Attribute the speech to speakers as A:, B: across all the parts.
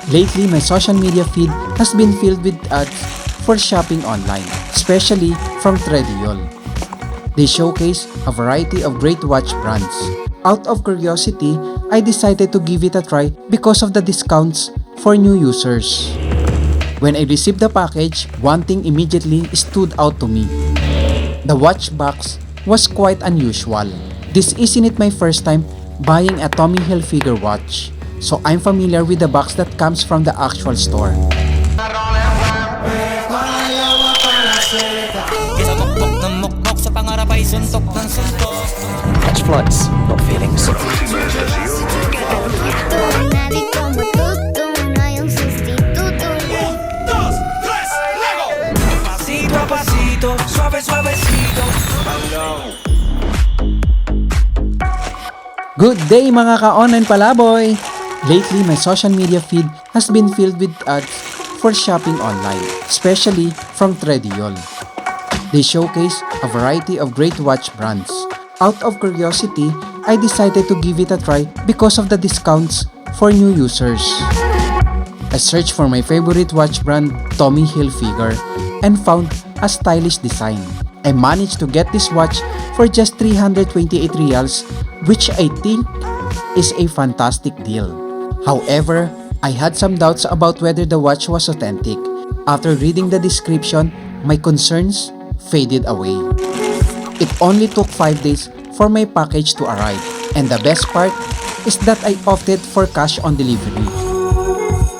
A: Lately, my social media feed has been filled with ads for shopping online, especially from Trendyol. They showcase a variety of great watch brands. Out of curiosity, I decided to give it a try because of the discounts for new users. When I received the package, one thing immediately stood out to me. The watch box was quite unusual. This isn't it my first time buying a Tommy Hilfiger watch, so I'm familiar with the box that comes from the actual store.
B: Catch flights, not feelings.
A: Good day mga ka-online palaboy! Lately, my social media feed has been filled with ads for shopping online, especially from Trendyol. They showcase a variety of great watch brands. Out of curiosity, I decided to give it a try because of the discounts for new users. I searched for my favorite watch brand, Tommy Hilfiger, and found a stylish design. I managed to get this watch for just 328 reals, which I think is a fantastic deal. However, I had some doubts about whether the watch was authentic. After reading the description, my concerns faded away. It only took 5 days for my package to arrive, and the best part is that I opted for cash on delivery.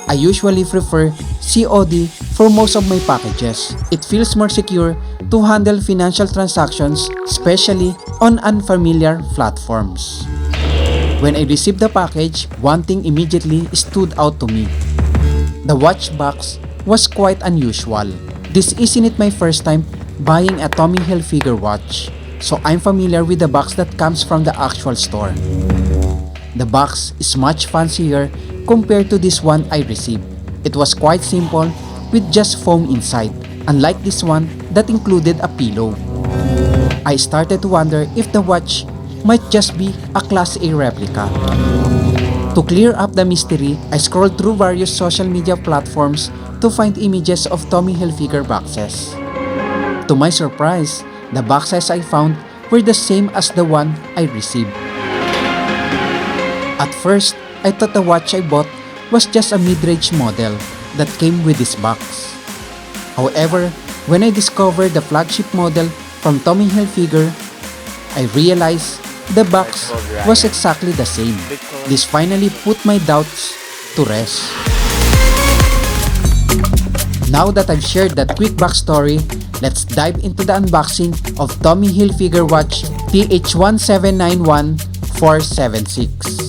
A: I usually prefer COD for most of my packages. It feels more secure to handle financial transactions, especially on unfamiliar platforms. When I received the package, one thing immediately stood out to me. The watch box was quite unusual. This isn't it my first time buying a Tommy Hilfiger watch, so I'm familiar with the box that comes from the actual store. The box is much fancier compared to this one I received. It was quite simple with just foam inside, unlike this one that included a pillow. I started to wonder if the watch might just be a Class A replica. To clear up the mystery, I scrolled through various social media platforms to find images of Tommy Hilfiger boxes. To my surprise, the boxes I found were the same as the one I received. At first, I thought the watch I bought was just a mid-range model that came with this box. However, when I discovered the flagship model from Tommy Hilfiger, I realized the box was exactly the same. This finally put my doubts to rest. Now that I've shared that quick backstory, let's dive into the unboxing of Tommy Hilfiger watch TH1791476.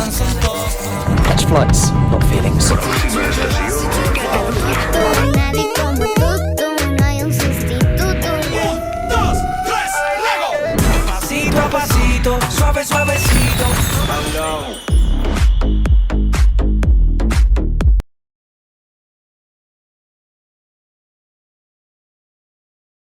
B: Catch flights, not feeling so.